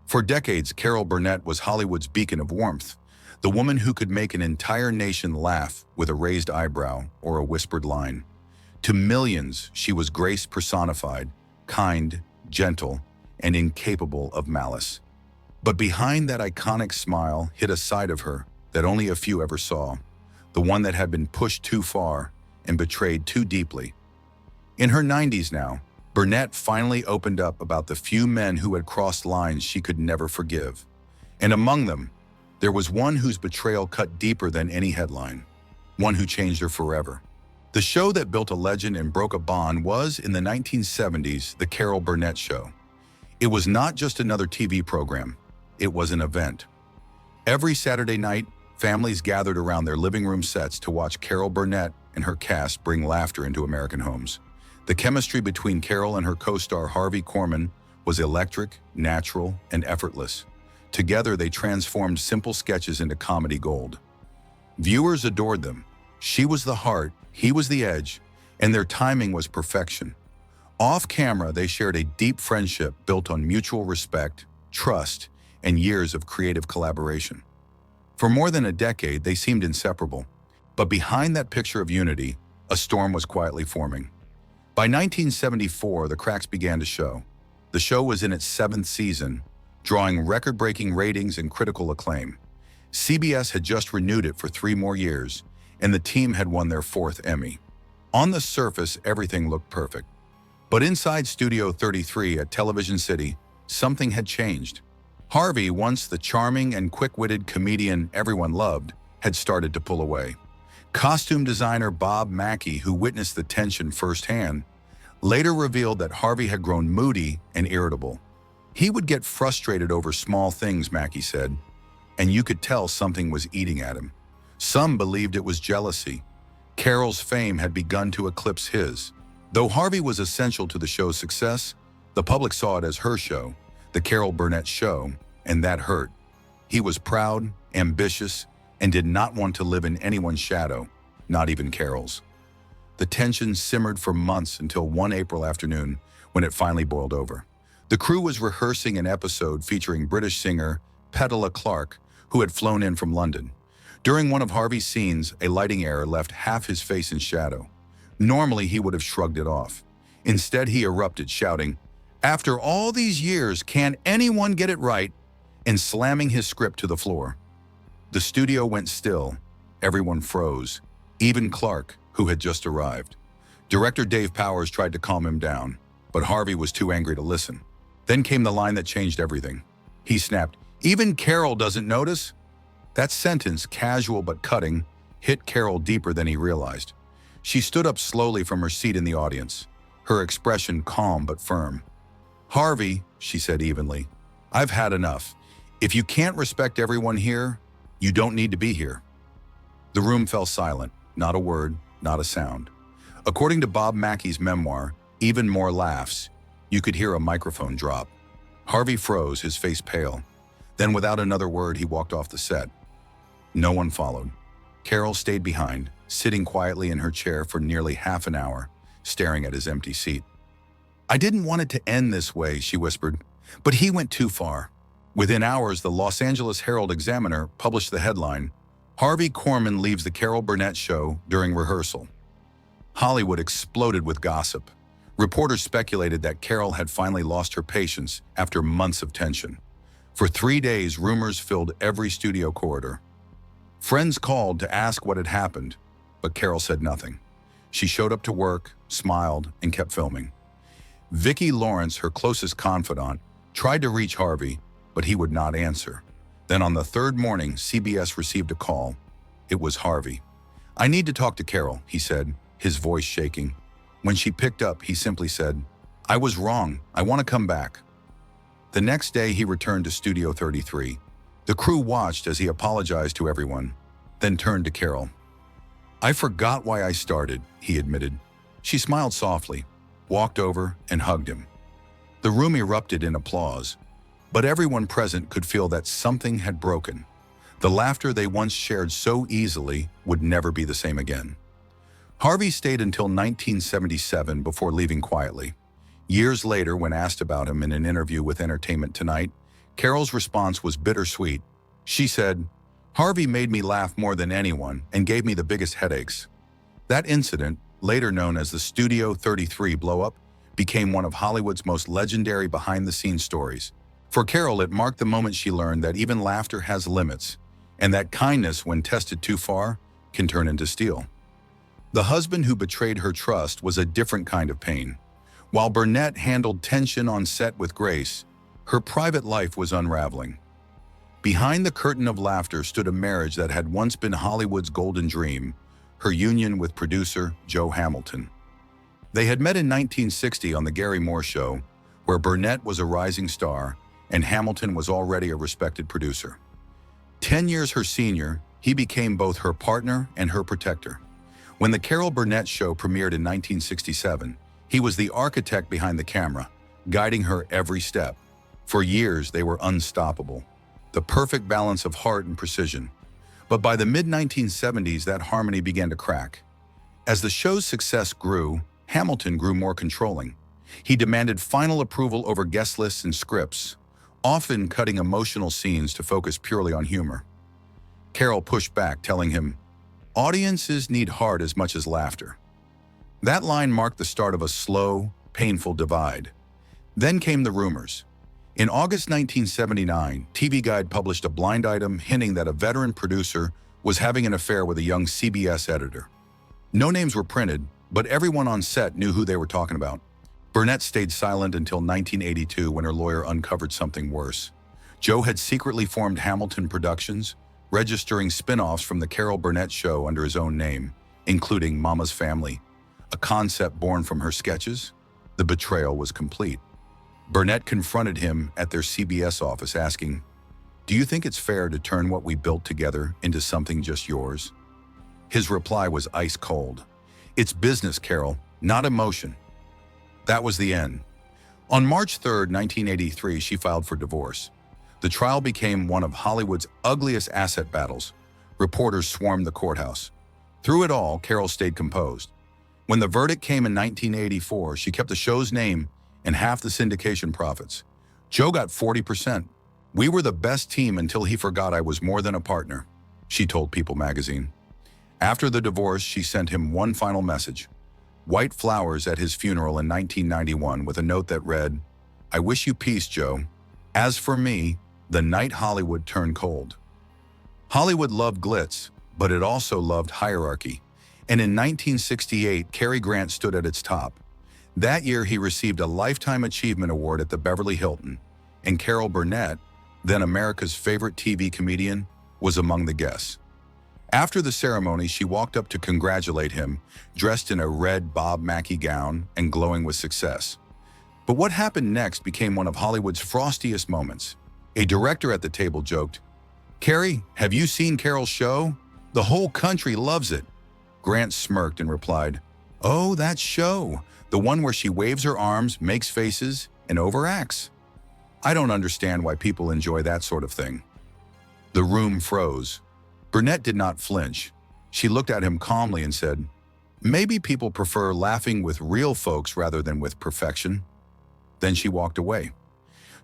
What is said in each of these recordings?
For decades, Carol Burnett was Hollywood's beacon of warmth, the woman who could make an entire nation laugh with a raised eyebrow or a whispered line. To millions, she was grace personified, kind, gentle, and incapable of malice. But behind that iconic smile hid a side of her that only a few ever saw, the one that had been pushed too far and betrayed too deeply. In her 90s now, Burnett finally opened up about the few men who had crossed lines she could never forgive. And among them, there was one whose betrayal cut deeper than any headline, one who changed her forever. The show that built a legend and broke a bond was, in the 1970s, The Carol Burnett Show. It was not just another TV program, it was an event. Every Saturday night, families gathered around their living room sets to watch Carol Burnett and her cast bring laughter into American homes. The chemistry between Carol and her co-star Harvey Korman was electric, natural, and effortless. Together, they transformed simple sketches into comedy gold. Viewers adored them. She was the heart, he was the edge, and their timing was perfection. Off-camera, they shared a deep friendship built on mutual respect, trust, and years of creative collaboration. For more than a decade, they seemed inseparable. But behind that picture of unity, a storm was quietly forming. By 1974, the cracks began to show. The show was in its 7th season, drawing record-breaking ratings and critical acclaim. CBS had just renewed it for 3 more years, and the team had won their 4th Emmy. On the surface, everything looked perfect. But inside Studio 33 at Television City, something had changed. Harvey, once the charming and quick-witted comedian everyone loved, had started to pull away. Costume designer Bob Mackie, who witnessed the tension firsthand, later revealed that Harvey had grown moody and irritable. He would get frustrated over small things, Mackie said, and you could tell something was eating at him. Some believed it was jealousy. Carol's fame had begun to eclipse his. Though Harvey was essential to the show's success, the public saw it as her show, The Carol Burnett Show, and that hurt. He was proud, ambitious, and did not want to live in anyone's shadow, not even Carol's. The tension simmered for months until one April afternoon when it finally boiled over. The crew was rehearsing an episode featuring British singer Petula Clark, who had flown in from London. During one of Harvey's scenes, a lighting error left half his face in shadow. Normally, he would have shrugged it off. Instead, he erupted, shouting, "After all these years, can anyone get it right?" and slamming his script to the floor. The studio went still. Everyone froze, even Clark, who had just arrived. Director Dave Powers tried to calm him down, but Harvey was too angry to listen. Then came the line that changed everything. He snapped, "Even Carol doesn't notice?" That sentence, casual but cutting, hit Carol deeper than he realized. She stood up slowly from her seat in the audience, her expression calm but firm. "Harvey," she said evenly, "I've had enough. If you can't respect everyone here, you don't need to be here." The room fell silent, not a word, not a sound. According to Bob Mackie's memoir, Even More Laughs, you could hear a microphone drop. Harvey froze, his face pale. Then without another word, he walked off the set. No one followed. Carol stayed behind, sitting quietly in her chair for nearly half an hour, staring at his empty seat. "I didn't want it to end this way," she whispered, "but he went too far." Within hours, the Los Angeles Herald-Examiner published the headline, "Harvey Korman leaves the Carol Burnett Show during rehearsal." Hollywood exploded with gossip. Reporters speculated that Carol had finally lost her patience after months of tension. For 3 days, rumors filled every studio corridor. Friends called to ask what had happened, but Carol said nothing. She showed up to work, smiled, and kept filming. Vicki Lawrence, her closest confidant, tried to reach Harvey, but he would not answer. Then on the 3rd morning, CBS received a call. It was Harvey. "I need to talk to Carol," he said, his voice shaking. When she picked up, he simply said, "I was wrong. I want to come back." The next day, he returned to Studio 33. The crew watched as he apologized to everyone, then turned to Carol. "I forgot why I started," he admitted. She smiled softly, walked over, and hugged him. The room erupted in applause, but everyone present could feel that something had broken. The laughter they once shared so easily would never be the same again. Harvey stayed until 1977 before leaving quietly. Years later, when asked about him in an interview with Entertainment Tonight, Carol's response was bittersweet. She said, "Harvey made me laugh more than anyone and gave me the biggest headaches." That incident, later known as the Studio 33 blowup, became one of Hollywood's most legendary behind-the-scenes stories. For Carol, it marked the moment she learned that even laughter has limits, and that kindness, when tested too far, can turn into steel. The husband who betrayed her trust was a different kind of pain. While Burnett handled tension on set with grace, her private life was unraveling. Behind the curtain of laughter stood a marriage that had once been Hollywood's golden dream, her union with producer Joe Hamilton. They had met in 1960 on The Garry Moore Show, where Burnett was a rising star and Hamilton was already a respected producer. 10 years her senior, he became both her partner and her protector. When The Carol Burnett Show premiered in 1967, he was the architect behind the camera, guiding her every step. For years, they were unstoppable, the perfect balance of heart and precision. But by the mid-1970s, that harmony began to crack. As the show's success grew, Hamilton grew more controlling. He demanded final approval over guest lists and scripts, often cutting emotional scenes to focus purely on humor. Carol pushed back, telling him, "Audiences need heart as much as laughter." That line marked the start of a slow, painful divide. Then came the rumors. In August 1979, TV Guide published a blind item hinting that a veteran producer was having an affair with a young CBS editor. No names were printed, but everyone on set knew who they were talking about. Burnett stayed silent until 1982 when her lawyer uncovered something worse. Joe had secretly formed Hamilton Productions, registering spin-offs from The Carol Burnett Show under his own name, including Mama's Family, a concept born from her sketches. The betrayal was complete. Burnett confronted him at their CBS office asking, "Do you think it's fair to turn what we built together into something just yours?" His reply was ice cold. "It's business, Carol, not emotion." That was the end. On March 3, 1983, she filed for divorce. The trial became one of Hollywood's ugliest asset battles. Reporters swarmed the courthouse. Through it all, Carol stayed composed. When the verdict came in 1984, she kept the show's name and half the syndication profits. Joe got 40%. "We were the best team until he forgot I was more than a partner," she told People magazine. After the divorce, she sent him one final message. White flowers at his funeral in 1991 with a note that read, "I wish you peace, Joe. As for me, the night Hollywood turned cold." Hollywood loved glitz, but it also loved hierarchy. And in 1968, Cary Grant stood at its top. That year, he received a Lifetime Achievement Award at the Beverly Hilton, and Carol Burnett, then America's favorite TV comedian, was among the guests. After the ceremony, she walked up to congratulate him, dressed in a red Bob Mackie gown and glowing with success. But what happened next became one of Hollywood's frostiest moments. A director at the table joked, "Cary, have you seen Carol's show? The whole country loves it." Grant smirked and replied, "Oh, that show, the one where she waves her arms, makes faces, and overacts. I don't understand why people enjoy that sort of thing." The room froze. Burnett did not flinch. She looked at him calmly and said, "Maybe people prefer laughing with real folks rather than with perfection." Then she walked away.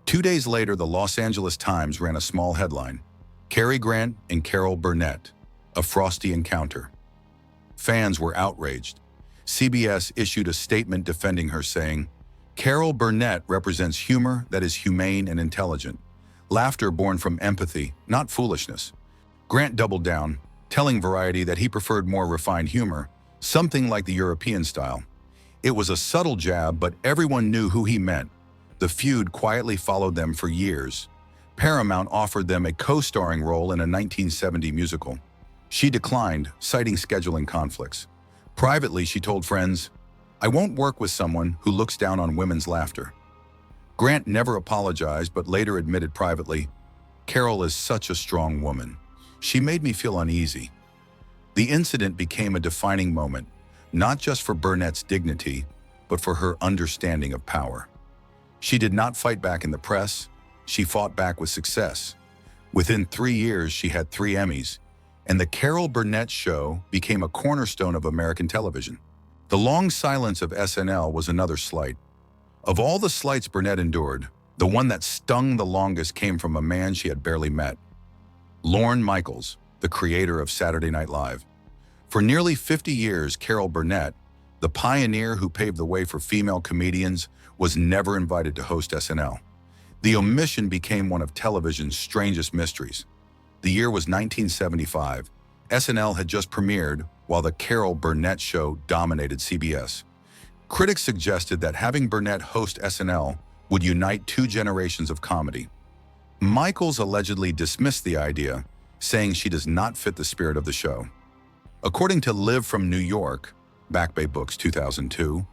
2 days later, the Los Angeles Times ran a small headline, "Cary Grant and Carol Burnett, a frosty encounter." Fans were outraged. CBS issued a statement defending her, saying, "Carol Burnett represents humor that is humane and intelligent, laughter born from empathy, not foolishness." Grant doubled down, telling Variety that he preferred more refined humor, something like the European style. It was a subtle jab, but everyone knew who he meant. The Feud quietly followed them for years. Paramount offered them a co-starring role in a 1970 musical. She declined, citing scheduling conflicts. Privately, she told friends, "I won't work with someone who looks down on women's laughter." Grant never apologized, but later admitted privately, "Carol is such a strong woman. She made me feel uneasy." The incident became a defining moment, not just for Burnett's dignity, but for her understanding of power. She did not fight back in the press. She fought back with success. Within 3 years, she had 3 Emmys, and The Carol Burnett Show became a cornerstone of American television. The long silence of SNL was another slight. Of all the slights Burnett endured, The one that stung the longest came from a man she had barely met. Lorne Michaels, the creator of Saturday Night Live. For nearly 50 years, Carol Burnett, the pioneer who paved the way for female comedians, was never invited to host SNL. The omission became one of television's strangest mysteries. The year was 1975. SNL had just premiered while the Carol Burnett Show dominated CBS. Critics suggested that having Burnett host SNL would unite two generations of comedy. Michaels allegedly dismissed the idea, saying she does not fit the spirit of the show. According to Live from New York, Back Bay Books 2002,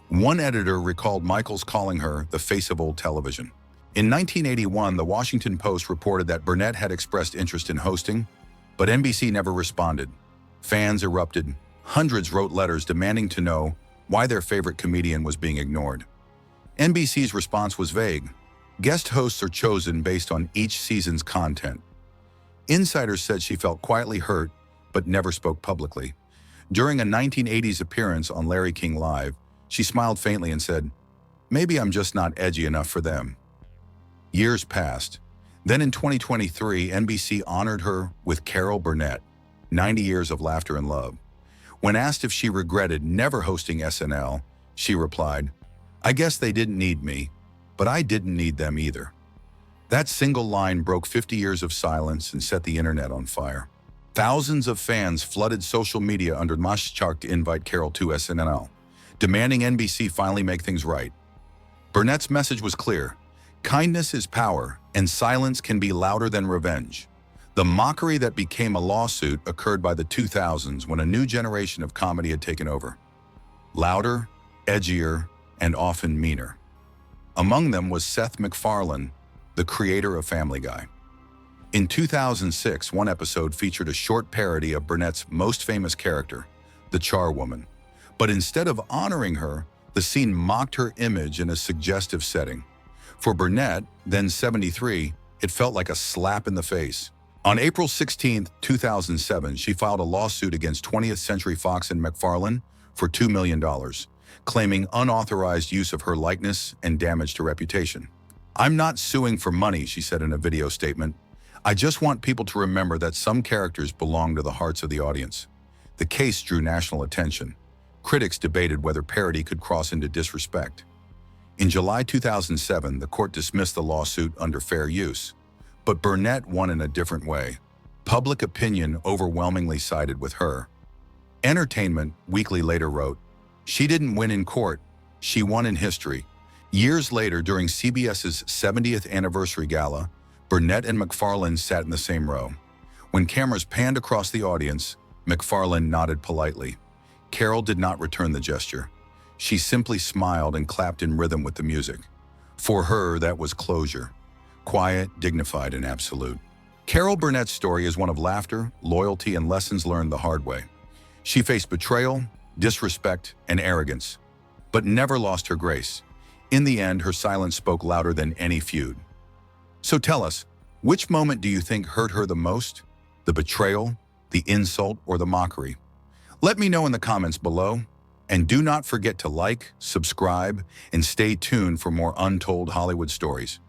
one editor recalled Michaels calling her the face of old television. In 1981, the Washington Post reported that Burnett had expressed interest in hosting, but NBC never responded. Fans erupted. Hundreds wrote letters demanding to know why their favorite comedian was being ignored. NBC's response was vague. Guest hosts are chosen based on each season's content. Insiders said she felt quietly hurt, but never spoke publicly. During a 1980s appearance on Larry King Live, she smiled faintly and said, "Maybe I'm just not edgy enough for them." Years passed. Then in 2023, NBC honored her with Carol Burnett, 90 Years of Laughter and Love. When asked if she regretted never hosting SNL, she replied, "I guess they didn't need me, but I didn't need them either." That single line broke 50 years of silence and set the internet on fire. Thousands of fans flooded social media under Maschark to invite Carol to SNL, demanding NBC finally make things right. Burnett's message was clear: kindness is power, and silence can be louder than revenge. The mockery that became a lawsuit occurred by the 2000s when a new generation of comedy had taken over. Louder, edgier, and often meaner. Among them was Seth MacFarlane, the creator of Family Guy. In 2006, one episode featured a short parody of Burnett's most famous character, the Charwoman. But instead of honoring her, the scene mocked her image in a suggestive setting. For Burnett, then 73, it felt like a slap in the face. On April 16, 2007, she filed a lawsuit against 20th Century Fox and MacFarlane for $2 million, claiming unauthorized use of her likeness and damage to reputation. "I'm not suing for money," she said in a video statement. "I just want people to remember that some characters belong to the hearts of the audience." The case drew national attention. Critics debated whether parody could cross into disrespect. In July 2007, the court dismissed the lawsuit under fair use. But Burnett won in a different way. Public opinion overwhelmingly sided with her. Entertainment Weekly later wrote, "She didn't win in court, she won in history." Years later, during CBS's 70th anniversary gala, Burnett and MacFarlane sat in the same row. When cameras panned across the audience, MacFarlane nodded politely. Carol did not return the gesture. She simply smiled and clapped in rhythm with the music. For her, that was closure. Quiet, dignified, and absolute. Carol Burnett's story is one of laughter, loyalty, and lessons learned the hard way. She faced betrayal, disrespect, and arrogance, but never lost her grace. In the end, her silence spoke louder than any feud. So tell us, which moment do you think hurt her the most? The betrayal, the insult, or the mockery? Let me know in the comments below. And do not forget to like, subscribe, and stay tuned for more Untold Hollywood stories.